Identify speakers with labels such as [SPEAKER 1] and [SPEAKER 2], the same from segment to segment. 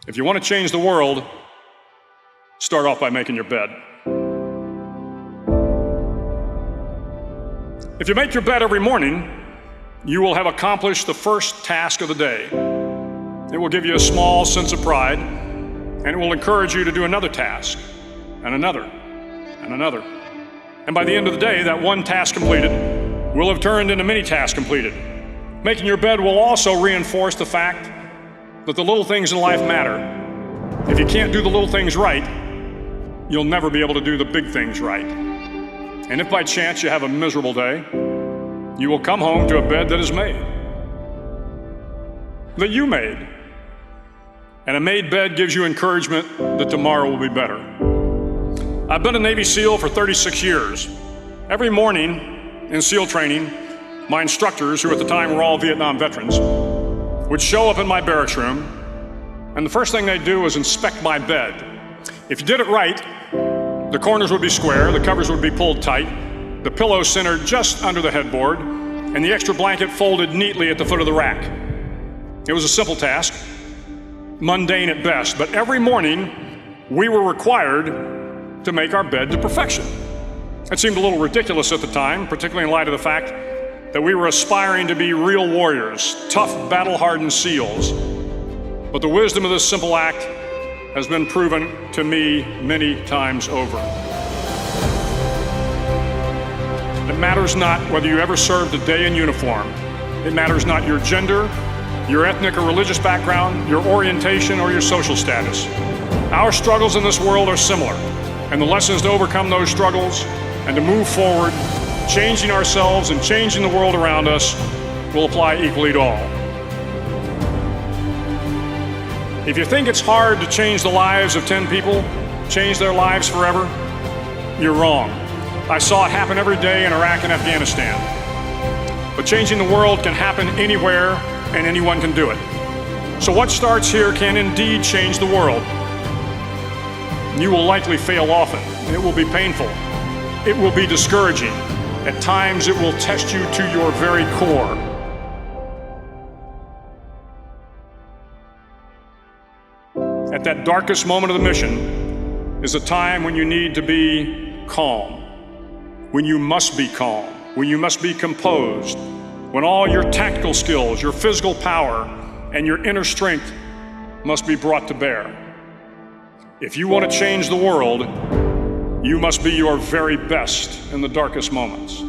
[SPEAKER 1] If you want to change the world, start off by making your bed. If you make your bed every morning, you will have accomplished the first task of the day. It will give you a small sense of pride, and it will encourage you to do another task, and another, and another. And by the end of the day, that one task completed will have turned into many tasks completed. Making your bed will also reinforce the fact that the little things in life matter. If you can't do the little things right, you'll never be able to do the big things right. And if by chance you have a miserable day, you will come home to a bed that is made, that you made. And a made bed gives you encouragement that tomorrow will be better. I've been a Navy SEAL for 36 years. Every morning in SEAL training, my instructors, who at the time were all Vietnam veterans, would show up in my barracks room, and the first thing they'd do was inspect my bed. If you did it right, the corners would be square, the covers would be pulled tight, the pillow centered just under the headboard, and the extra blanket folded neatly at the foot of the rack. It was a simple task, mundane at best, but every morning we were required to make our bed to perfection. It seemed a little ridiculous at the time, particularly in light of the fact that we were aspiring to be real warriors, tough, battle-hardened SEALs. But the wisdom of this simple act has been proven to me many times over. It matters not whether you ever served a day in uniform. It matters not your gender, your ethnic or religious background, your orientation, or your social status. Our struggles in this world are similar, and the lessons to overcome those struggles and to move forward, changing ourselves and changing the world around us, will apply equally to all. If you think it's hard to change the lives of 10 people, change their lives forever, you're wrong. I saw it happen every day in Iraq and Afghanistan. But changing the world can happen anywhere, and anyone can do it. So what starts here can indeed change the world. You will likely fail often. It will be painful. It will be discouraging. At times, it will test you to your very core. At that darkest moment of the mission is a time when you need to be calm, when you must be calm, when you must be composed, when all your tactical skills, your physical power, and your inner strength must be brought to bear. If you want to change the world, you must be your very best in the darkest moments.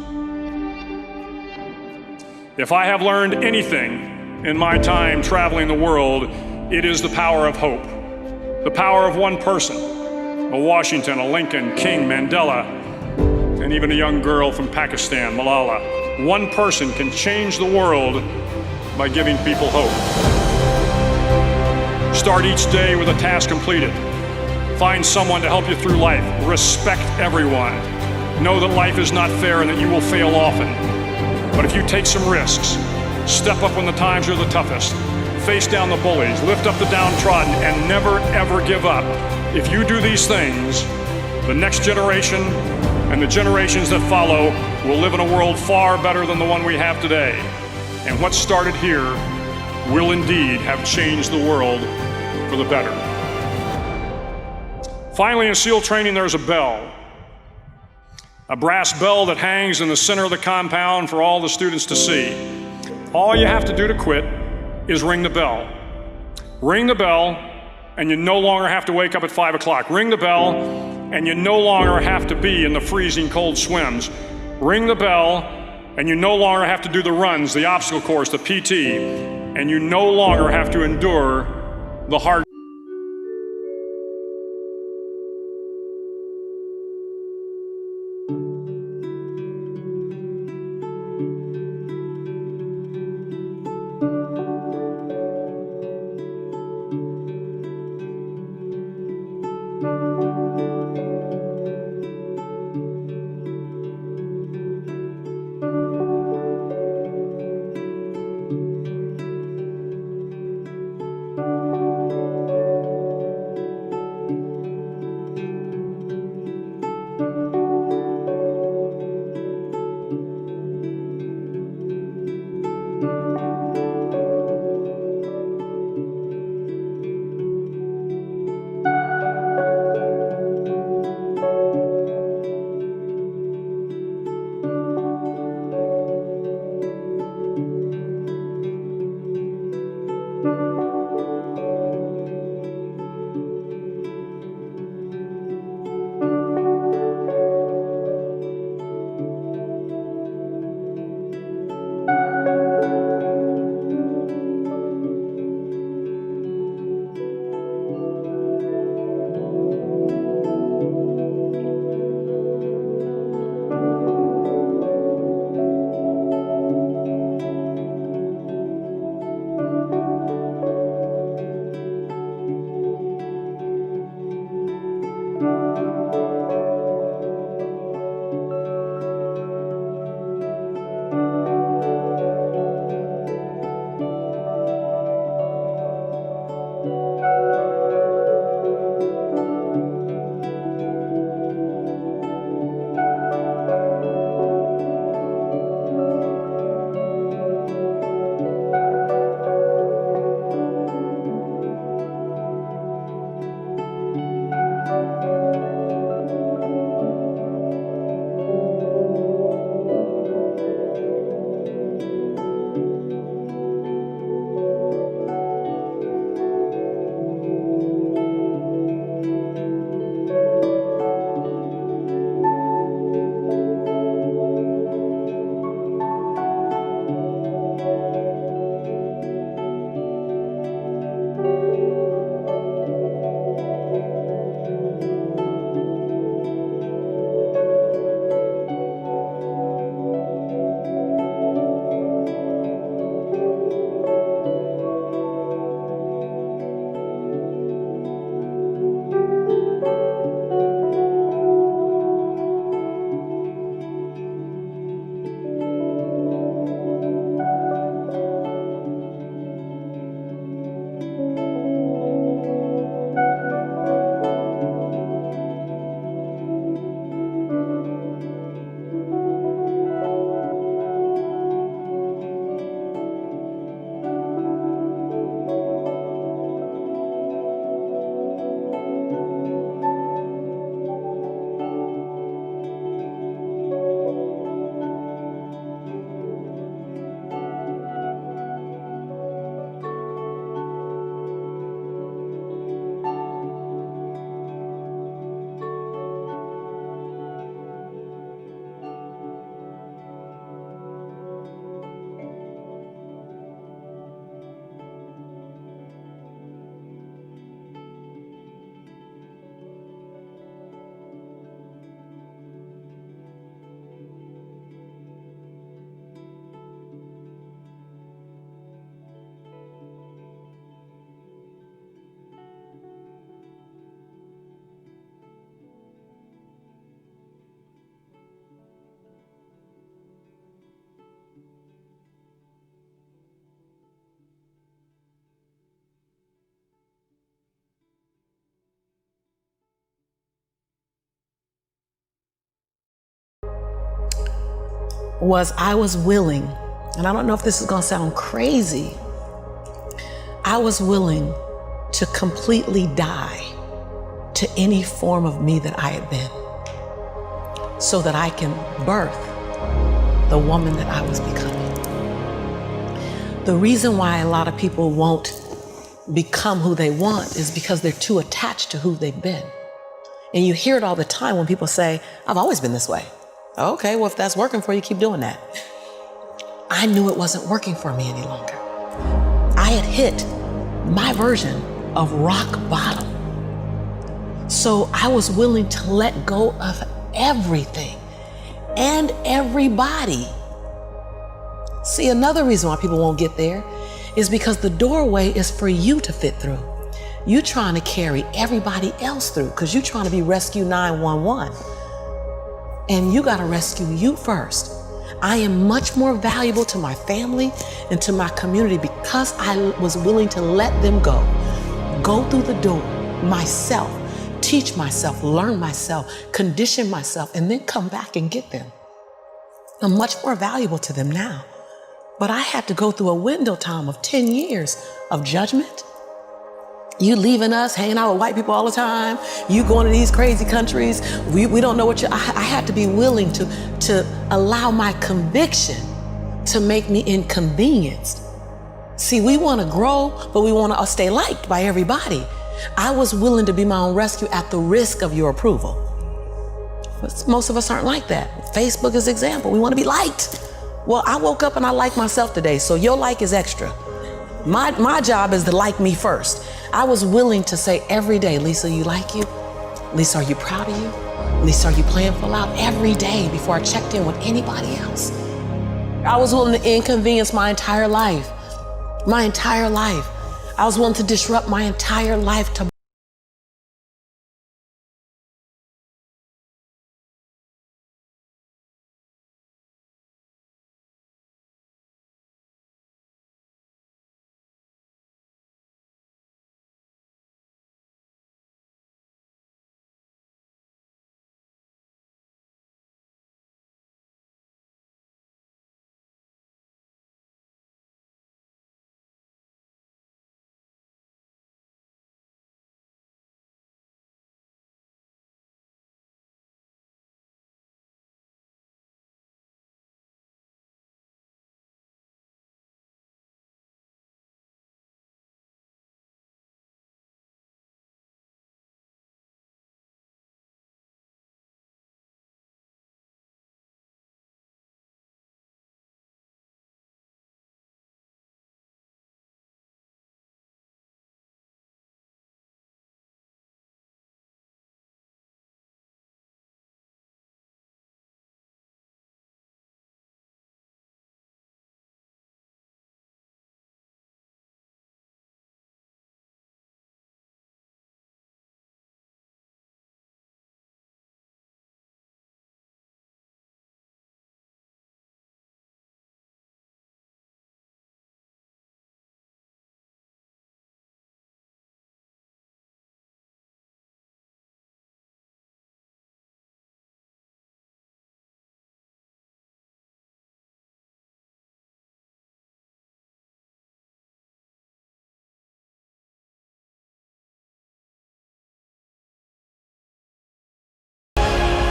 [SPEAKER 1] If I have learned anything in my time traveling the world, it is the power of hope, the power of one person, a Washington, a Lincoln, King, Mandela, and even a young girl from Pakistan, Malala. One person can change the world by giving people hope. Start each day with a task completed. Find someone to help you through life. Respect everyone. Know that life is not fair and that you will fail often. But if you take some risks, step up when the times are the toughest, face down the bullies, lift up the downtrodden, and never ever give up. If you do these things, the next generation and the generations that follow will live in a world far better than the one we have today. And what started here will indeed have changed the world for the better. Finally, in SEAL training, there's a bell. A brass bell that hangs in the center of the compound for all the students to see. All you have to do to quit is ring the bell. Ring the bell, and you no longer have to wake up at 5 o'clock. Ring the bell, and you no longer have to be in the freezing cold swims. Ring the bell, and you no longer have to do the runs, the obstacle course, the PT, and you no longer have to endure the hard
[SPEAKER 2] was I was willing, and I don't know if this is gonna sound crazy, I was willing to completely die to any form of me that I had been so that I can birth the woman that I was becoming. The reason why a lot of people won't become who they want is because they're too attached to who they've been. And you hear it all the time when people say, I've always been this way. Okay, well, if that's working for you, keep doing that. I knew it wasn't working for me any longer. I had hit my version of rock bottom. So I was willing to let go of everything and everybody. See, another reason why people won't get there is because the doorway is for you to fit through. You trying to carry everybody else through because you're trying to be Rescue 911. And you got to rescue you first. I am much more valuable to my family and to my community because I was willing to let them go through the door myself, teach myself, learn myself, condition myself, and then come back and get them. I'm much more valuable to them now. But I had to go through a window time of 10 years of judgment. You leaving us, hanging out with white people all the time. You going to these crazy countries. We don't know what I had to be willing to allow my conviction to make me inconvenienced. See, we want to grow, but we want to stay liked by everybody. I was willing to be my own rescue at the risk of your approval. But most of us aren't like that. Facebook is an example. We want to be liked. Well, I woke up and I like myself today, so your like is extra. My job is to like me first. I was willing to say every day, Lisa, you like you? Lisa, are you proud of you? Lisa, are you playing full out? Every day before I checked in with anybody else. I was willing to inconvenience my entire life. My entire life. I was willing to disrupt my entire life to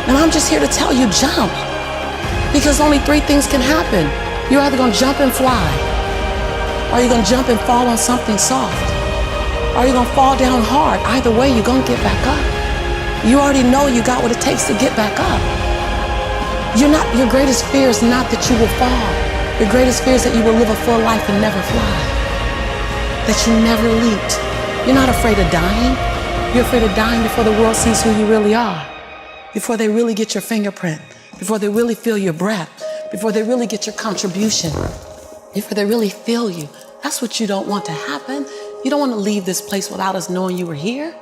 [SPEAKER 2] And I'm just here to tell you, jump. Because only three things can happen. You're either gonna jump and fly, or you're gonna jump and fall on something soft, or you're gonna fall down hard. Either way, you're gonna get back up. You already know you got what it takes to get back up. Your greatest fear is not that you will fall. Your greatest fear is that you will live a full life and never fly. That you never leaped. You're not afraid of dying. You're afraid of dying before the world sees who you really are. Before they really get your fingerprint, before they really feel your breath, before they really get your contribution, before they really feel you. That's what you don't want to happen. You don't want to leave this place without us knowing you were here.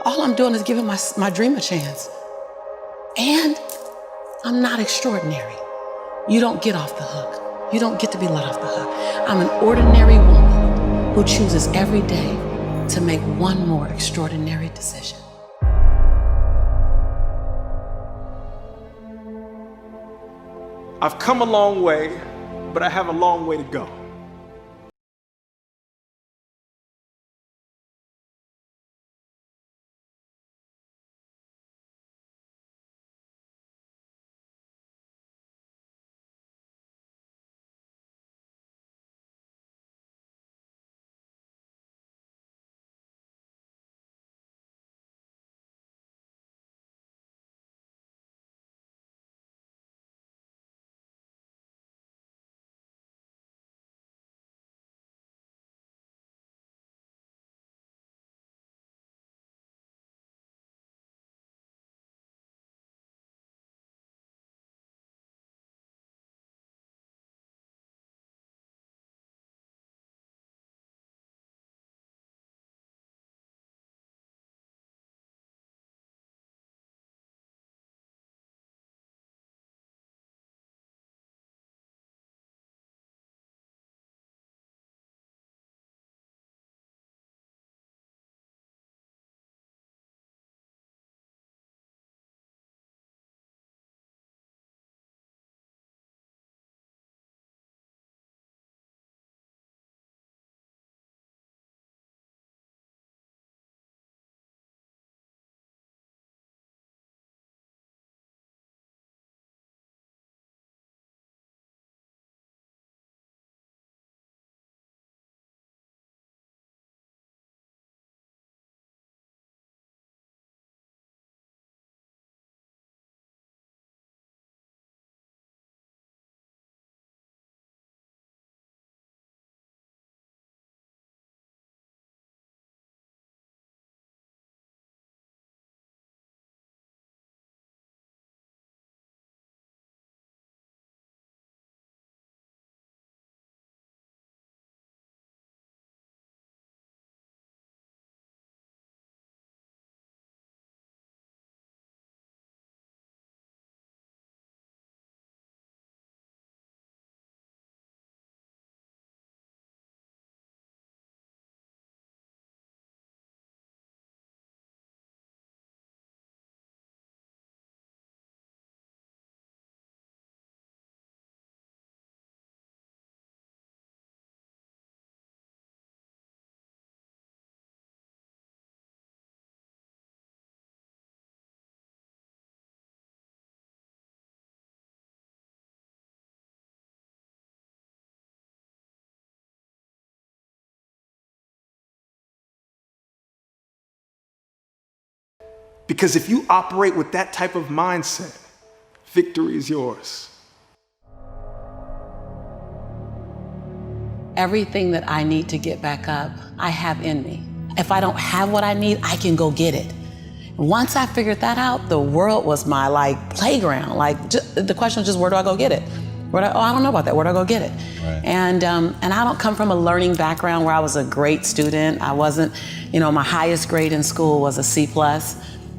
[SPEAKER 2] All I'm doing is giving my dream a chance. And I'm not extraordinary. You don't get off the hook. You don't get to be let off the hook. I'm an ordinary woman who chooses every day to make one more extraordinary decision.
[SPEAKER 3] I've come a long way, but I have a long way to go. Because if you operate with that type of mindset, victory is yours.
[SPEAKER 2] Everything that I need to get back up, I have in me. If I don't have what I need, I can go get it. Once I figured that out, the world was my playground. The question was just, where do I go get it? I don't know about that. Where do I go get it? Right. And I don't come from a learning background where I was a great student. I wasn't, my highest grade in school was a C+.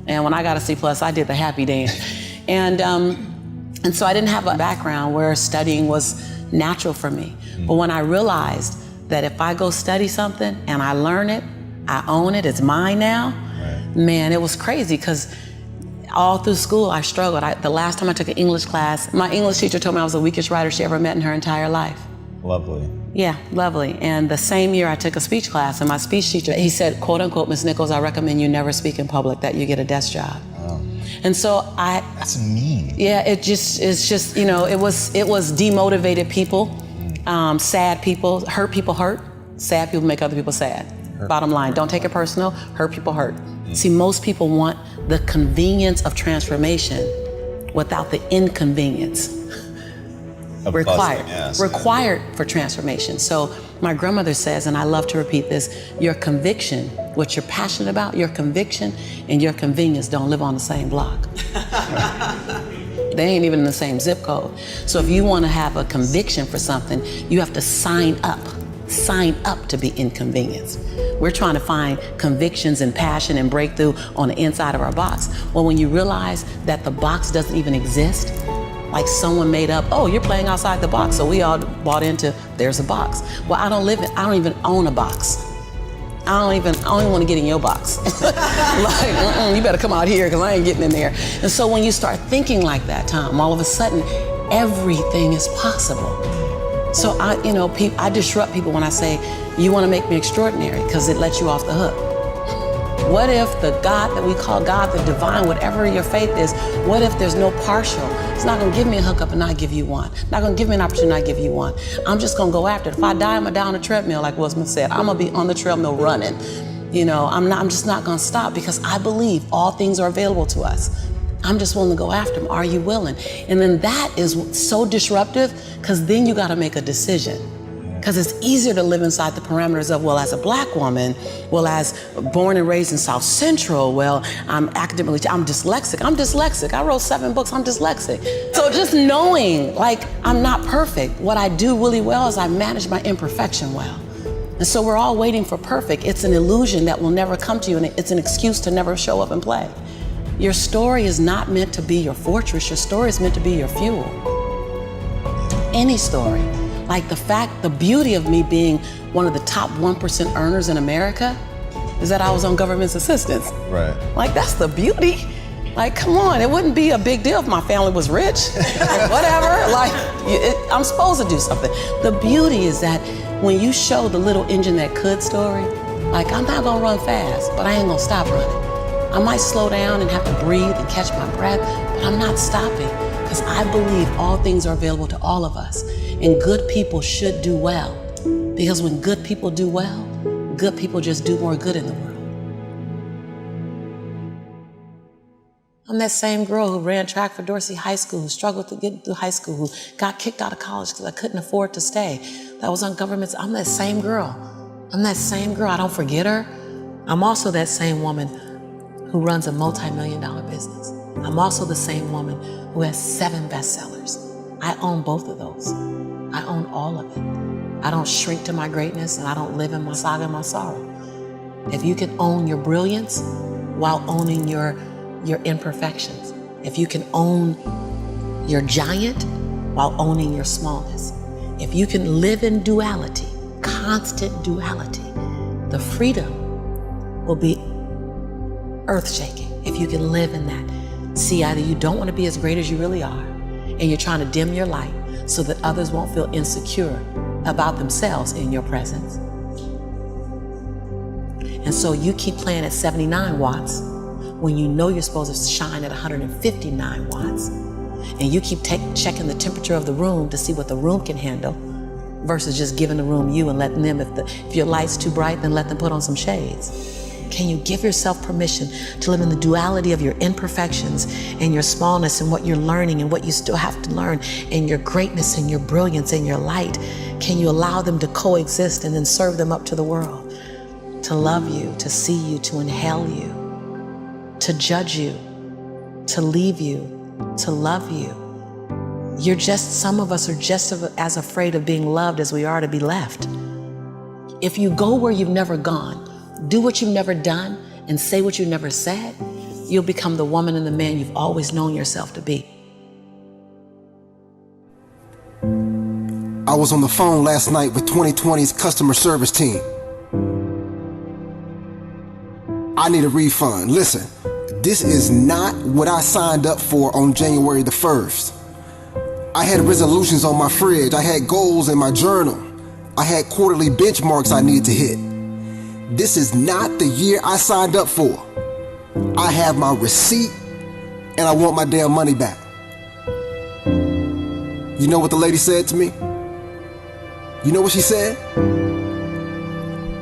[SPEAKER 2] And when I got a C+, I did the happy dance. And so I didn't have a background where studying was natural for me. But when I realized that if I go study something and I learn it, I own it, it's mine now, man, it was crazy because all through school I struggled. The last time I took an English class, my English teacher told me I was the weakest writer she ever met in her entire life.
[SPEAKER 4] Lovely.
[SPEAKER 2] Yeah, lovely. And the same year I took a speech class, and my speech teacher, he said, quote unquote, Ms. Nichols, I recommend you never speak in public, that you get a desk job. Oh. And so
[SPEAKER 4] That's mean.
[SPEAKER 2] Yeah, it was demotivated people, sad people hurt, sad people make other people sad. Hurt. Bottom line, don't take it personal, hurt people hurt. See, most people want the convenience of transformation without the inconvenience required for transformation. So my grandmother says, and I love to repeat this, your conviction, what you're passionate about, your conviction and your convenience don't live on the same block. They ain't even in the same zip code. So if you want to have a conviction for something, you have to sign up to be inconvenienced. We're trying to find convictions and passion and breakthrough on the inside of our box. Well, when you realize that the box doesn't even exist, like someone made up, oh, you're playing outside the box. So we all bought into, there's a box. Well, I don't even own a box. I don't even want to get in your box. You better come out here because I ain't getting in there. And so when you start thinking like that, Tom, all of a sudden,
[SPEAKER 5] everything is possible. So I disrupt people when I say, you want to make me extraordinary, because it lets you off the hook. What if the God that we call God, the divine, whatever your faith is, what if there's no partial? It's not going to give me a hookup and not give you one. Not going to give me an opportunity and not give you one. I'm just going to go after it. If I die, I'm going to die on a treadmill, like Will Smith said. I'm going to be on the treadmill running. I'm just not going to stop, because I believe all things are available to us. I'm just willing to go after them. Are you willing? And then that is so disruptive, because then you got to make a decision. Because it's easier to live inside the parameters of, well, as a black woman, well, as born and raised in South Central, well, I'm dyslexic. I wrote 7 books, I'm dyslexic. So just knowing, like, I'm not perfect. What I do really well is I manage my imperfection well. And so we're all waiting for perfect. It's an illusion that will never come to you, and it's an excuse to never show up and play. Your story is not meant to be your fortress. Your story is meant to be your fuel. Any story. Like the beauty of me being one of the top 1% earners in America is that I was on government's assistance.
[SPEAKER 4] Right.
[SPEAKER 5] Like, that's the beauty. Like, come on, it wouldn't be a big deal if my family was rich. Like, whatever, like, I'm supposed to do something. The beauty is that when you show the little engine that could story, like, I'm not gonna run fast, but I ain't gonna stop running. I might slow down and have to breathe and catch my breath, but I'm not stopping, because I believe all things are available to all of us. And good people should do well, because when good people do well, good people just do more good in the world. I'm that same girl who ran track for Dorsey High School, who struggled to get through high school, who got kicked out of college because I couldn't afford to stay. That was on government. I'm that same girl. I'm that same girl. I don't forget her. I'm also that same woman who runs a multi-million-dollar business. I'm also the same woman who has 7 bestsellers. I own both of those. I own all of it. I don't shrink to my greatness, and I don't live in my saga and my sorrow. If you can own your brilliance while owning your imperfections, if you can own your giant while owning your smallness, if you can live in duality, constant duality, the freedom will be earth-shaking if you can live in that. See, either you don't want to be as great as you really are, and you're trying to dim your light so that others won't feel insecure about themselves in your presence. And so you keep playing at 79 watts when you know you're supposed to shine at 159 watts. And you keep checking the temperature of the room to see what the room can handle, versus just giving the room you and letting them, if your light's too bright, then let them put on some shades. Can you give yourself permission to live in the duality of your imperfections and your smallness and what you're learning and what you still have to learn, and your greatness and your brilliance and your light? Can you allow them to coexist and then serve them up to the world? To love you, to see you, to inhale you, to judge you, to leave you, to love you. Some of us are just as afraid of being loved as we are to be left. If you go where you've never gone, do what you've never done, and say what you've never said, you'll become the woman and the man you've always known yourself to be.
[SPEAKER 6] I was on the phone last night with 2020's customer service team. I need a refund. Listen, this is not what I signed up for on January the 1st. I had resolutions on my fridge. I had goals in my journal. I had quarterly benchmarks I needed to hit. This is not the year I signed up for. I have my receipt, and I want my damn money back. You know what the lady said to me? You know what she said?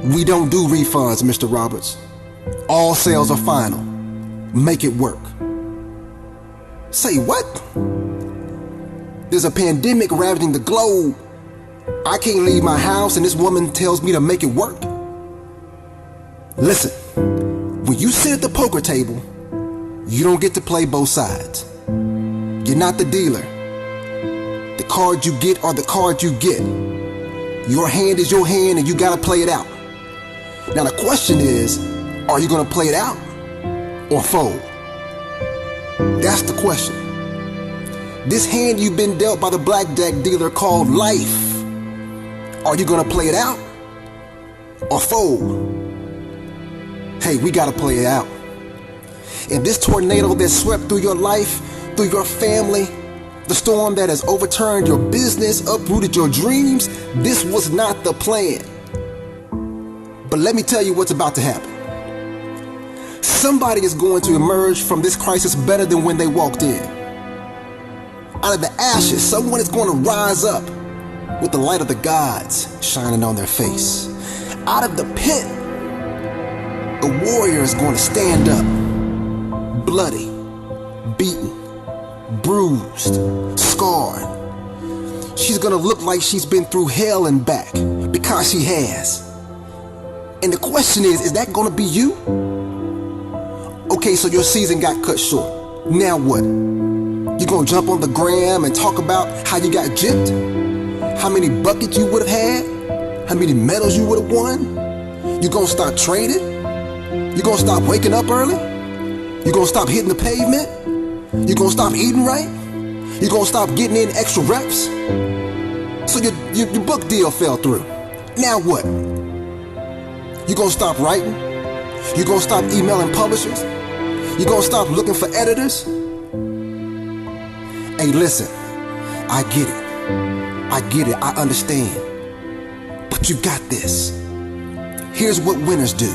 [SPEAKER 6] We don't do refunds, Mr. Roberts. All sales are final. Make it work. Say what? There's a pandemic ravaging the globe. I can't leave my house and this woman tells me to make it work? Listen, when you sit at the poker table, you don't get to play both sides. You're not the dealer. The cards you get are the cards you get. Your hand is your hand and you gotta play it out. Now the question is, are you gonna play it out or fold? That's the question. This hand you've been dealt by the blackjack dealer called life, are you gonna play it out or fold? Hey, we gotta play it out. If this tornado that swept through your life, through your family, The storm that has overturned your business, uprooted your dreams, this was not the plan. But let me tell you what's about to happen. Somebody is going to emerge from this crisis better than when they walked in. Out of the ashes, someone is going to rise up with the light of the gods shining on their face. Out of the pit, a warrior is going to stand up, bloody, beaten, bruised, scarred. She's gonna look like she's been through hell and back, because she has. And the question is that gonna be you? Okay, so your season got cut short. Now what? You gonna jump on the gram and talk about how you got gypped? How many buckets you would have had? How many medals you would have won? You gonna stop training? You gonna stop waking up early? You gonna stop hitting the pavement? You gonna stop eating right? You gonna stop getting in extra reps? So your book deal fell through. Now what? You gonna stop writing? You gonna stop emailing publishers? You gonna stop looking for editors? Hey, listen, I get it, I understand. But you got this. Here's what winners do.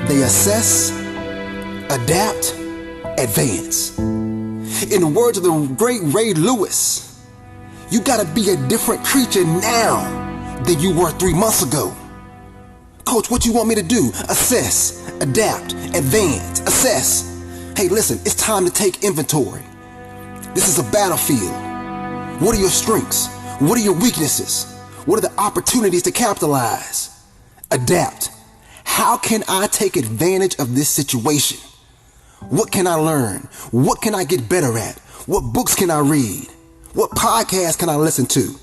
[SPEAKER 6] They assess, adapt, advance. In the words of the great Ray Lewis, you gotta be a different creature now than you were 3 months ago. Coach, what you want me to do? Assess, adapt, advance, assess. Hey, listen, it's time to take inventory. This is a battlefield. What are your strengths? What are your weaknesses? What are the opportunities to capitalize? Adapt. How can I take advantage of this situation? What can I learn? What can I get better at? What books can I read? What podcasts can I listen to?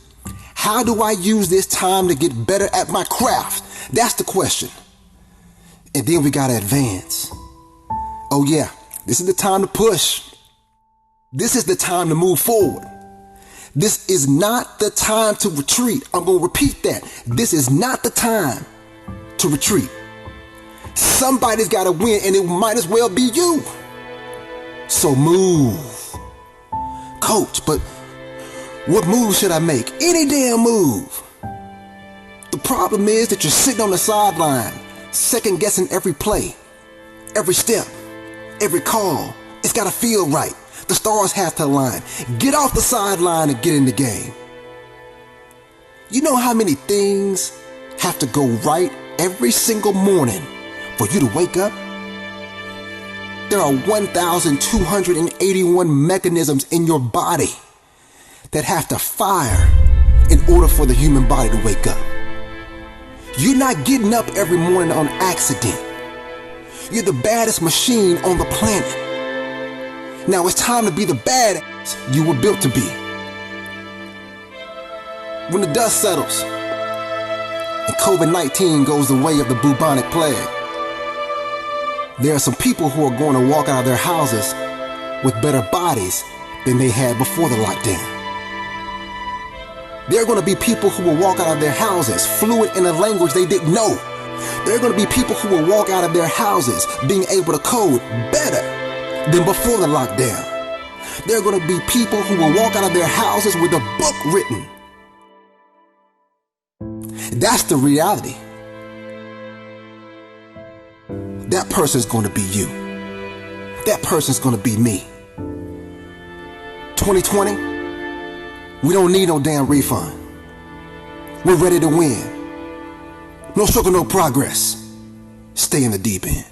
[SPEAKER 6] How do I use this time to get better at my craft? That's the question. And then we gotta advance. Oh yeah, this is the time to push. This is the time to move forward. This is not the time to retreat. I'm gonna repeat that. This is not the time to retreat. Somebody's gotta win, and it might as well be you. So move. Coach, but what move should I make? Any damn move. The problem is that you're sitting on the sideline, second guessing every play, every step, every call. It's gotta feel right. The stars have to align. Get off the sideline and get in the game. You know how many things have to go right every single morning for you to wake up? There are 1,281 mechanisms in your body that have to fire in order for the human body to wake up. You're not getting up every morning on accident. You're the baddest machine on the planet. Now it's time to be the badass you were built to be. When the dust settles and COVID-19 goes the way of the bubonic plague, there are some people who are going to walk out of their houses with better bodies than they had before the lockdown. There are going to be people who will walk out of their houses fluent in a language they didn't know. There are going to be people who will walk out of their houses being able to code better than before the lockdown. There are going to be people who will walk out of their houses with a book written. That's the reality. That person's going to be you. That person's going to be me. 2020, we don't need no damn refund. We're ready to win. No struggle, no progress. Stay in the deep end.